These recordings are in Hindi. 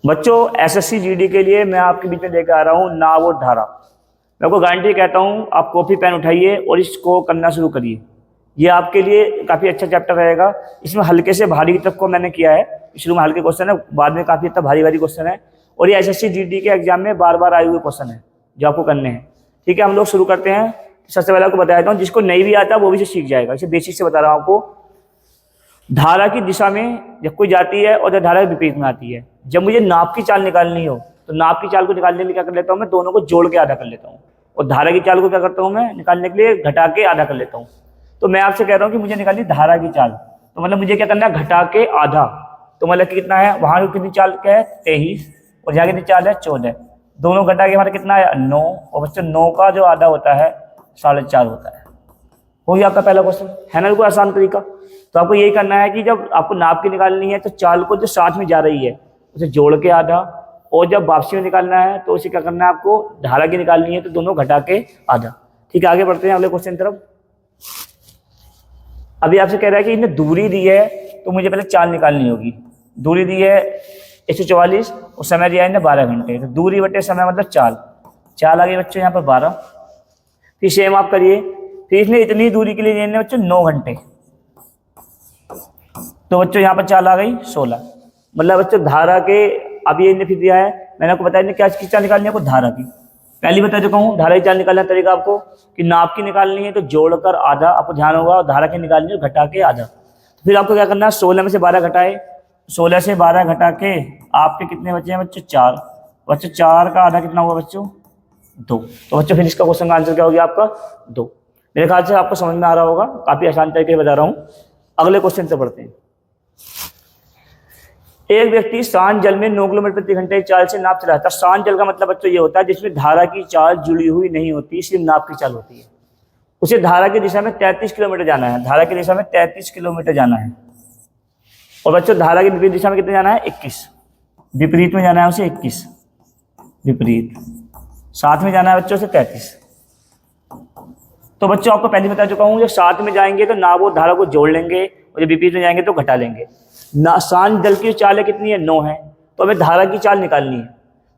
बच्चों एसएससी जीडी के लिए मैं आपके बीच में लेकर आ रहा हूँ नाव और धारा। मैं आपको गारंटी कहता हूँ, आप कॉपी पेन उठाइए और इसको करना शुरू करिए। ये आपके लिए काफ़ी अच्छा चैप्टर रहेगा। इसमें हल्के से भारी तक को मैंने किया है, शुरू में हल्के क्वेश्चन है, बाद में काफ़ी अच्छा भारी क्वेश्चन है। और ये एसएससी जीडी के एग्जाम में बार बार आए हुए क्वेश्चन है जो आपको करने हैं। ठीक है, हम लोग शुरू करते हैं। सबसे पहले आपको बता देता हूँ, जिसको नहीं भी आता वो भी सीख जाएगा। इसे बेसिक से बता रहा हूँ आपको। धारा की दिशा में जब कोई जाती है और जब धारा के विपरीत में आती है, जब मुझे नाप की चाल निकालनी हो तो नाप की चाल को निकालने के लिए क्या कर लेता हूँ, मैं दोनों को जोड़ के आधा कर लेता हूँ। और धारा की चाल को क्या करता हूँ, मैं निकालने के लिए घटा के आधा कर लेता हूँ। तो मैं आपसे कह रहा हूँ कि मुझे निकालनी धारा की चाल, तो मतलब मुझे क्या करना है, घटा के आधा। तो मतलब कि कितना है, वहाँ कितनी चाल क्या है 23, और यहाँ कितनी चाल है 14। दोनों घटा के हमारा कितना है 9, और बच्चों 9 का जो आधा होता है 4.5 होता है। हो गया आपका पहला क्वेश्चन, है ना। कोई आसान तरीका। तो आपको यही करना है कि जब आपको नाप की निकालनी है तो चाल को जो साथ में जा रही है उसे जोड़ के आधा, और जब वापसी में निकालना है तो उसे क्या करना है, आपको धारा की निकालनी है तो दोनों घटा के आधा। ठीक है, आगे बढ़ते हैं अगले क्वेश्चन की तरफ। अभी आपसे कह रहा है कि इन्हें दूरी दी है तो मुझे पहले चाल निकालनी होगी। दूरी दी है 144 और समय दिया है इन्हें 12 घंटे। तो दूरी बटे समय मतलब चाल आ गई बच्चों यहाँ पर 12। फिर सेम आप करिए, फिर इसने इतनी दूरी के लिए लेने बच्चों 9 घंटे। तो बच्चों यहाँ पर चाल आ गई 16। मतलब बच्चों धारा के, अभी इन्हें फिर दिया है, मैंने आपको बताया क्या की चाल निकालनी है, आपको धारा की पहले बता चुका हूँ। धारा की चाल निकालने का तरीका आपको कि नाप की निकालनी है तो जोड़कर आधा, आपको ध्यान होगा, और धारा की निकालनी है तो घटा के आधा। तो फिर आपको क्या करना है, 16 में से 12 घटाए, 16 से 12 घटा के आपके कितने बचे हैं बच्चों 4। बच्चों 4 का आधा कितना हुआ बच्चों 2। तो बच्चों फिर इसका क्वेश्चन का आंसर क्या हो गया आपका 2। मेरे ख्याल से आपको समझ में आ रहा होगा, काफी आसान तरीके से बता रहा हूँ। अगले क्वेश्चन से पढ़ते हैं। एक व्यक्ति शांत जल में 9 किलोमीटर प्रति घंटे की चाल से नाव चलाता है। शांत जल का मतलब बच्चों ये होता है जिसमें धारा की चाल जुड़ी हुई नहीं होती, सिर्फ नाव की चाल होती है। उसे धारा की दिशा में 33 किलोमीटर जाना है। धारा की दिशा में 33 किलोमीटर जाना है। और बच्चों धारा की विपरीत दिशा में कितने जाना है 21। विपरीत में जाना है उसे 21, विपरीत। साथ में जाना है बच्चों से 33। तो बच्चों आपको पहले बता चुका हूँ, जब साथ में जाएंगे तो नाव और धारा को जोड़ लेंगे, और जब विपरीत में जाएंगे तो घटा लेंगे। ना शांत जल की चाल कितनी है 9 है, तो हमें धारा की चाल निकालनी है।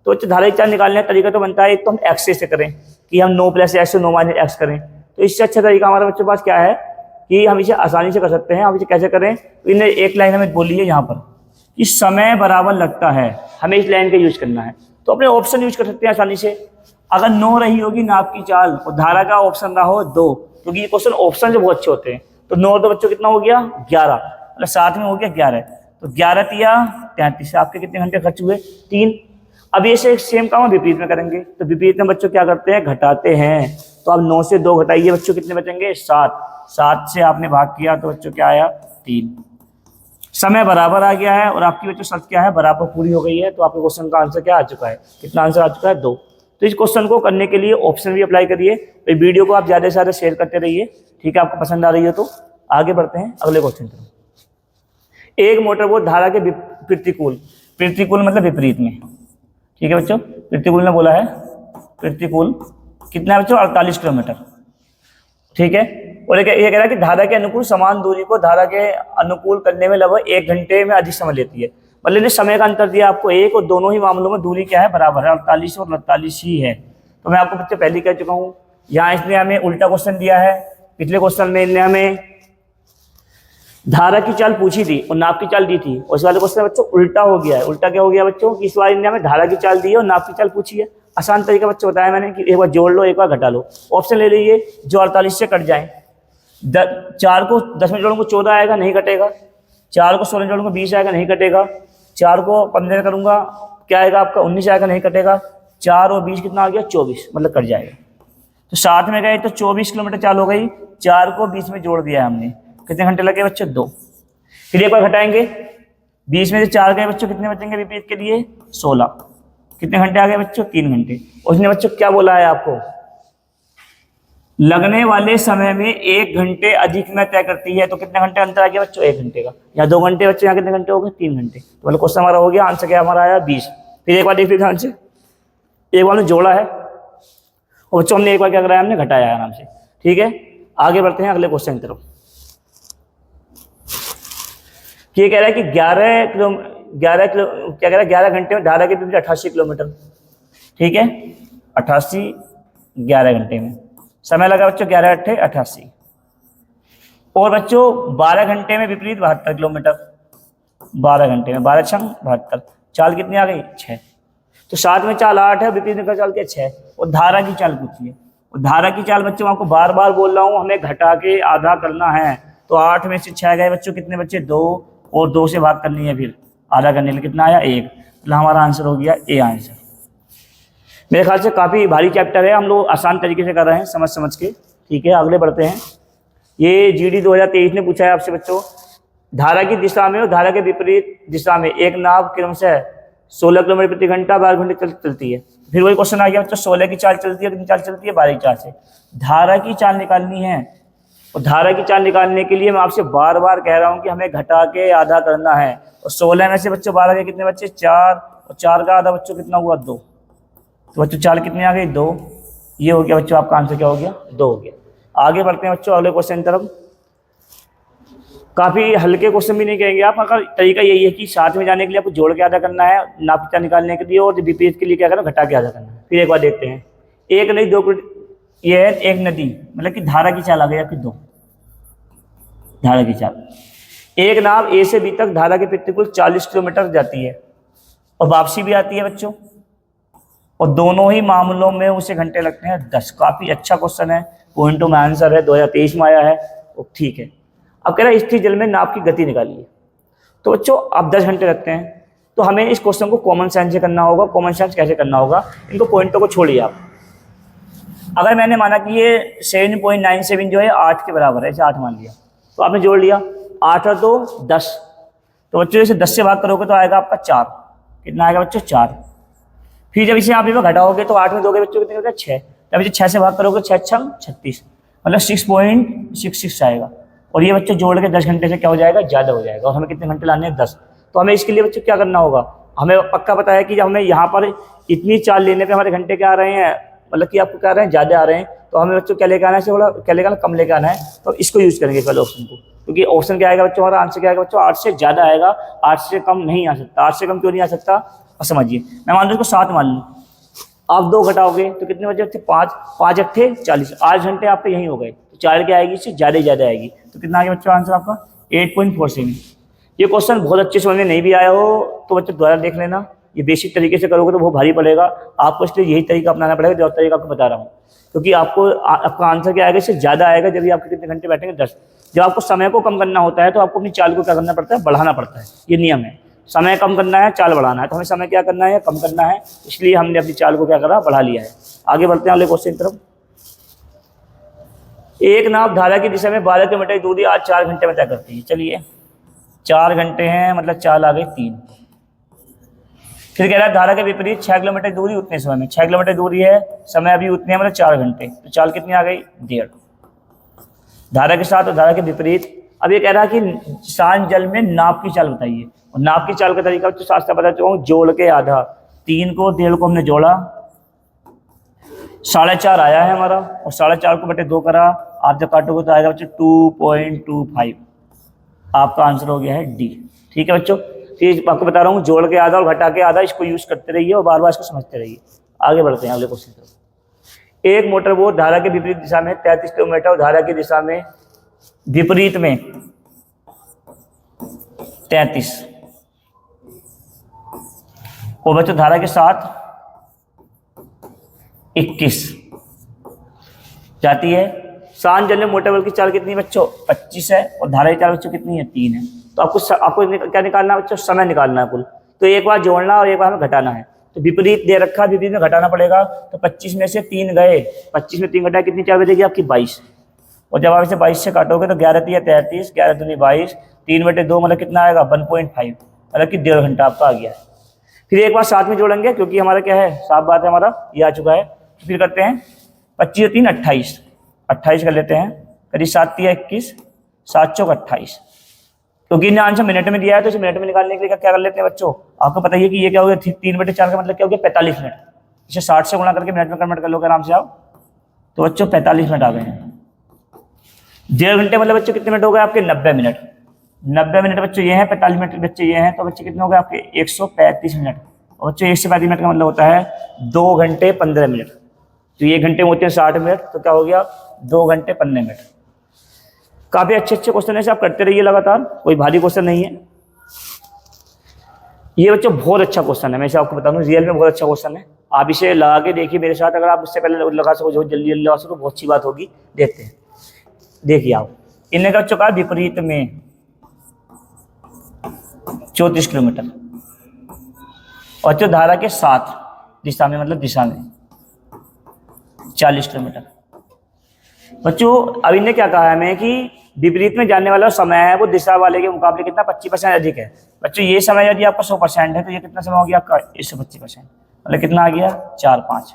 तो धारा की चाल निकालने का तरीका तो बनता है, एक तो हम एक्स से करें कि हम 9 + x 9 - x करें। तो इससे अच्छा तरीका हमारे बच्चों के पास क्या है कि हम इसे आसानी से कर सकते हैं। हम इसे कैसे करें, तो इन्हें एक लाइन हमें बोली है यहाँ पर कि समय बराबर लगता है, हमें इस लाइन का यूज करना है। तो अपने ऑप्शन यूज कर सकते हैं आसानी से। अगर 9 रही होगी नाप की चाल और धारा का ऑप्शन रहा हो 2, क्योंकि ये क्वेश्चन ऑप्शन जो बहुत अच्छे होते हैं। तो 9 तो बच्चों कितना हो गया 11, मतलब साथ में हो गया 11। तो 11 तिया 33, आपके कितने घंटे खर्च हुए 3। अब ये से सेम काम विपरीत में करेंगे। तो विपरीत में बच्चों क्या करते हैं, घटाते हैं। तो अब 9 से 2 घटाइए बच्चों, कितने बचेंगे 7। 7 से आपने भाग किया तो बच्चों क्या आया 3। समय बराबर आ गया है और आपकी बच्चों शर्त क्या है, बराबर पूरी हो गई है। तो आपके क्वेश्चन का आंसर क्या आ चुका है, कितना आंसर आ चुका है 2। तो इस क्वेश्चन को करने के लिए ऑप्शन भी अप्लाई करिए। तो वीडियो को आप ज़्यादा से ज़्यादा शेयर करते रहिए। ठीक है, आपको पसंद आ रही है तो आगे बढ़ते हैं अगले क्वेश्चन की। एक मोटर बोट धारा के प्रतिकूल, प्रतिकूल मतलब विपरीत में। ठीक है बच्चों, प्रतिकूल ने बोला है, प्रतिकूल कितना है बच्चों 48 किलोमीटर। ठीक है, और ये कह रहा है कि धारा के अनुकूल समान दूरी को धारा के अनुकूल करने में लगभग 1 घंटे में अधिक समय लेती है। मतलब समय का अंतर दिया आपको 1, और दोनों ही मामलों में दूरी क्या है, बराबर है, 48 और 48 ही है। तो मैं आपको बच्चे पहले कह चुका हूँ। यहाँ इसने हमें उल्टा क्वेश्चन दिया है। पिछले क्वेश्चन में इन्हें हमें धारा की चाल पूछी थी और नाप की चाल दी थी, और इस वाले क्वेश्चन में बच्चों उल्टा हो गया है। उल्टा क्या हो गया बच्चों, इस बार इन्हें हमें धारा की चाल दी है और नाप की चाल पूछी है। आसान तरीका बच्चों बताया मैंने कि एक बार जोड़ लो, एक बार घटा लो। ऑप्शन ले लीजिए जो 48 से कट जाए। 4 को 10 में जोड़ूंगा 14 आएगा, नहीं कटेगा। 4 को 16 जोड़ूंगा 20 आएगा, नहीं कटेगा। 4 को 15 करूंगा क्या आएगा आपका 19 आएगा, नहीं कटेगा। 4 और 20 कितना आ गया 24, मतलब कट जाएगा। तो साथ में गए तो 24 किलोमीटर चाल हो गई। 4 को 20 में जोड़ दिया हमने, कितने घंटे लगे बच्चों 2। फिर एक बार घटाएंगे, 20 में से 4 गए बच्चों, कितने बचेंगे विपरीत के लिए 16। कितने घंटे आ गए बच्चों 3 घंटे। उसने बच्चों क्या बोला है आपको, लगने वाले समय में 1 घंटे अधिक में तय करती है। तो कितने घंटे अंतर आ गया बच्चों 1 घंटे का। यहाँ 2 घंटे बच्चों, यहाँ कितने घंटे हो गए 3 घंटे। तो मतलब क्वेश्चन हमारा हो गया, आंसर क्या हमारा आया 20। फिर एक बार देखिए ध्यान से, एक बार हमने जोड़ा है और बच्चों हमने एक बार क्या कराया, हमने घटाया है आराम से। ठीक है, आगे बढ़ते हैं अगले क्वेश्चन की तरफ। ये कह रहा है कि 11 किलो क्या कह रहा है, 11 घंटे में धारा की विपरीत 88 किलोमीटर। ठीक है, 88 11 घंटे में समय लगा बच्चों 11 अट्ठे 88। और बच्चों 12 घंटे में विपरीत 72 किलोमीटर। 12 घंटे में 12 छंग 72, चाल कितनी आ गई 6। तो साथ में चाल 8 है, विपरीत का चाल क्या 6। और धारा की चाल पूछिए, और धारा की चाल बच्चों आपको बार बार बोल रहा हूँ, हमें घटा के आधा करना है। तो 8 में से 6 गए बच्चों, कितने बच्चे 2, और 2 से भाग करनी है, फिर आधा करने के लिए कितना आया 1। मतलब हमारा आंसर हो गया ए आंसर। मेरे ख्याल से काफ़ी भारी चैप्टर है, हम लोग आसान तरीके से कर रहे हैं समझ समझ के। ठीक है, आगे बढ़ते हैं। ये जीडी 2023 ने पूछा है आपसे बच्चों, धारा की दिशा में और धारा के विपरीत दिशा में एक नाव क्रमशः 16 किलोमीटर प्रति घंटा 12 घंटे चलती है। फिर वही क्वेश्चन आ गया बच्चों, 16 की चाल चलती है, कितनी चाल चलती है 12 की चाल से। धारा की चाल निकालनी है, और धारा की चाल निकालने के लिए मैं आपसे बार बार कह रहा हूँ कि हमें घटा के आधा करना है। और 16 में से बच्चों 12 के कितने बच्चे 4, और 4 का आधा बच्चों कितना हुआ 2। तो बच्चों चाल कितनी आ गई 2। ये हो गया बच्चों, आपका आंसर क्या हो गया 2 हो गया। आगे बढ़ते हैं बच्चों अगले क्वेश्चन की तरफ। काफ़ी हल्के क्वेश्चन भी नहीं कहेंगे आप, अगर तरीका यही है कि साथ में जाने के लिए आपको जोड़ के आधा करना है, नापता निकालने के लिए, और विपरीत के लिए क्या करना घटा के आधा करना है। फिर एक बार देखते हैं, एक नहीं 2, ये है एक नदी, मतलब कि धारा की चाल आ गई आपकी 2। धारा की चाल, एक नाव ए से बी तक धारा के प्रतिकूल 40 किलोमीटर जाती है और वापसी भी आती है बच्चों, और दोनों ही मामलों में उसे घंटे लगते हैं 10। काफ़ी अच्छा क्वेश्चन है, पॉइंटों में आंसर है, 2023 में आया है। ठीक है, अब कह रहा है स्थिर जल में नाव की गति निकालिए। तो बच्चों अब 10 घंटे लगते हैं, तो हमें इस क्वेश्चन को कॉमन सेंस से करना होगा। कॉमन सेंस कैसे करना होगा, इनको पॉइंटों को छोड़िए आप। अगर मैंने माना कि ये 7.97 जो है 8 के बराबर है, ऐसे 8 मान लिया, तो आपने जोड़ लिया 8 और 2 10। तो बच्चों जैसे 10 से भाग करोगे तो आएगा आपका 4। कितना आएगा बच्चों 4। फिर जब इसे आप इसमें घटाओगे तो 8 में दोगे बच्चों कितने होता है 6। जब इसे 6 से भाग करोगे 6 छंग 36, मतलब 6.66 आएगा। और ये बच्चों जोड़ के 10 घंटे से क्या हो जाएगा ज़्यादा हो जाएगा। और हमें कितने घंटे लाने हैं 10। तो हमें इसके लिए बच्चों क्या करना होगा, हमें पक्का पता है कि जब हमें यहाँ पर इतनी चाल लेने पे हमारे घंटे क्या आ रहे हैं, मतलब कि आपको क्या आ रहे हैं ज़्यादा आ रहे हैं, तो हमें बच्चों क्या लेकर आना है, थोड़ा क्या लेकर आना कम लेकर आना है। तो इसको यूज़ करेंगे पहले ऑप्शन को, क्योंकि ऑप्शन क्या आएगा बच्चों, हमारा आंसर क्या आएगा बच्चों 8 से ज़्यादा आएगा, 8 से कम नहीं आ सकता। 8 से कम क्यों नहीं आ सकता, और समझिए, मैं मान लो इसको 7 मान लूँ, आप 2 घटाओगे तो कितने बचे बच्चे 5, 5 अट्ठे 40, 8 घंटे आपके यहीं हो गए। तो 4 क्या आएगी, इससे ज़्यादा ही ज़्यादा आएगी। तो कितना आ गया बच्चों आंसर आपका 8.47। ये क्वेश्चन बहुत अच्छे समझ में नहीं भी आया हो तो बच्चों दोबारा देख लेना, ये बेसिक तरीके से करोगे तो बहुत भारी पड़ेगा आपको, इसलिए यही तरीका अपनाना पड़ेगा जो तरीका आपको बता रहा हूँ। क्योंकि आपको आपका आंसर क्या आएगा, इससे ज़्यादा आएगा जब भी आपके कितने घंटे बैठेंगे 10। जब आपको समय को कम करना होता है तो आपको अपनी चाल को क्या करना पड़ता है, बढ़ाना पड़ता है। ये नियम है, समय कम करना है चाल बढ़ाना है, तो हमें समय क्या करना है, कम करना है, इसलिए हमने अपनी चाल को क्या करा, बढ़ा लिया है। आगे बढ़ते हैं अगले क्वेश्चन की तरफ। एक नाव धारा की दिशा में 12 किलोमीटर की दूरी आज 4 घंटे में तय करती है। चलिए 4 घंटे हैं, मतलब चाल आ गई 3। फिर कह रहा है धारा के विपरीत 6 किलोमीटर दूरी उतने समय में। 6 किलोमीटर दूरी है, समय अभी उतने, मतलब 4 घंटे, तो चाल कितनी आ गई 1.5। धारा के साथ और धारा के विपरीत। अब ये कह रहा है कि शांत जल में नाव की चाल बताइए, और नाव की चाल का तरीका तो शास्त्र बता चुका हूँ, जोड़ के आधा। 3 को 1.5 को हमने जोड़ा, 4.5 आया है हमारा, और 4.5 को बटे 2 करा, आप जब काटोगे तो आएगा बच्चों 2.25। आपका आंसर हो गया है डी। ठीक है बच्चों, तो आपको बता रहा हूँ जोड़ के आधा और घटा के आधा, इसको यूज करते रहिए और बार बार इसको समझते रहिए। आगे बढ़ते हैं अगले क्वेश्चन पर। एक मोटर बोट धारा के विपरीत दिशा में 33 किलोमीटर और धारा की दिशा में विपरीत में 33, और बच्चों धारा के साथ 21 जाती है। शांत जल में मोटर बल की चाल कितनी बच्चों 25 है, और धारा की चाल बच्चों कितनी है 3 है। तो आपको क्या निकालना है बच्चों, समय निकालना है कुल। तो एक बार जोड़ना और एक बार हमें घटाना है। तो विपरीत दे रखा, विपरीत में घटाना पड़ेगा। तो 25 में से 3 गए, 25 में 3 घटाए कितनी चाल बचेगी आपकी 22। और जब आप इसे 22 से काटोगे तो 11 3 33, 11 दूनी 22, 3/2 मतलब कितना आएगा 1.5, मतलब कि 1.5 घंटा आपका आ गया है। फिर एक बार साथ में जोड़ेंगे क्योंकि हमारा क्या है, साफ बात है, हमारा ये आ चुका है। फिर करते हैं 25 और 3 28, 28 कर लेते हैं, करीब 7 3 21, 7 चौक 28। क्योंकि इन्हें आंसर मिनट में दिया है तो इसे मिनट में निकालने के लिए क्या कर लेते हैं बच्चों, आपको पता ही है कि ये क्या हो गया 3/4 का मतलब क्या हो गया 45 मिनट। इसे 60 से गुणा करके मिनट में कन्वर्ट कर लोगे आराम से आप, तो बच्चों 45 मिनट आ गए हैं। 1.5 घंटे मतलब बच्चों कितने मिनट हो गए आपके 90 मिनट। 90 मिनट बच्चों ये हैं, 45 मिनट बच्चे ये हैं, तो बच्चे कितने हो गए आपके 135 मिनट। और बच्चों 135 मिनट का मतलब होता है 2 घंटे 15 मिनट। तो ये घंटे में होते हैं 60 मिनट, तो क्या हो गया 2 घंटे 15 मिनट। काफ़ी अच्छे अच्छे क्वेश्चन ऐसे आप करते रहिए लगातार, कोई भारी क्वेश्चन नहीं है ये बच्चों, बहुत अच्छा क्वेश्चन है, मैं इसे आपको बता दूं रियल में बहुत अच्छा क्वेश्चन है। आप इसे लगा के देखिए मेरे साथ, अगर आप उससे पहले लगा सको जो जल्दी जल्दी लगा सको बहुत अच्छी बात होगी। देखते हैं, देखिए आप इनने कर चुका है विपरीत में 34 किलोमीटर और जो धारा के साथ दिशा में मतलब दिशा में 40 किलोमीटर। बच्चों अब इनने क्या कहा है हमें कि विपरीत में जाने वाला समय है वो दिशा वाले के मुकाबले कितना 25% अधिक है। बच्चों ये समय यदि आपका 100% है तो ये कितना समय हो गया आपका 125%, मतलब कितना आ गया 4 5।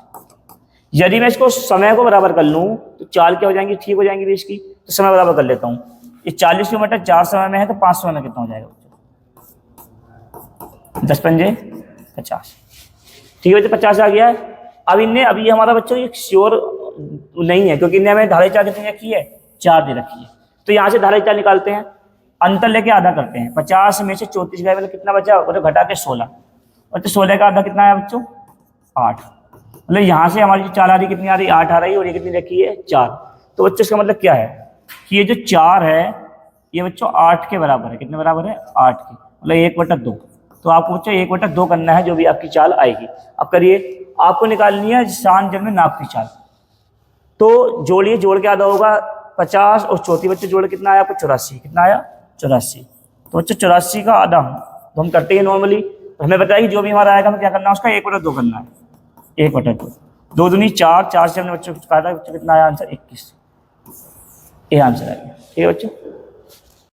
यदि मैं इसको समय को बराबर कर लूँ तो चाल क्या हो जाएंगी, ठीक हो जाएंगी बीच की, तो समय बराबर कर लेता हूँ। ये 40 किलोमीटर 4 समय में है तो 5 समय में कितना हो जाएगा बच्चों, 10 पंजे 50, ठीक है बच्चों 50 आ गया है। अब इनने अभी ये हमारा बच्चों ये श्योर नहीं है क्योंकि इनने हमें धारा चाल कितनी रखी है 4 दे रखी है। तो यहाँ से धारा चाल निकालते हैं, अंतर लेके आधा करते हैं, 50 में से 34 गए मतलब कितना बचा, और घटा के 16, और तो 16 का आधा कितना है बच्चों 8। मतलब यहाँ से हमारी जो चाल आ रही कितनी आ रही 8 आ रही है और ये कितनी रखी है 4। तो बच्चों इसका मतलब क्या है कि ये जो 4 है ये बच्चों 8 के बराबर है, कितने बराबर है 8 के, मतलब 1/2। तो आपको बच्चों 1/2 करना है जो भी आपकी चाल आएगी। अब करिए, आपको निकालनी है शांत जल में नाप की चाल। तो जोड़िए, जोड़ के आधा होगा 50 और 34 बच्चे जोड़ कितना आया आपको 84, कितना आया 84। तो बच्चों 84 का आधा तो हम करते हैं नॉर्मली, तो हमें बताया कि जो भी हमारा आएगा हमें क्या करना है उसका 1/2 करना है, 1/2। 2 दूनी 4, 4 से हमने बच्चों को काटा, बच्चों कितना आया आंसर 21, ये आंसर आएगा। ठीक है बच्चों।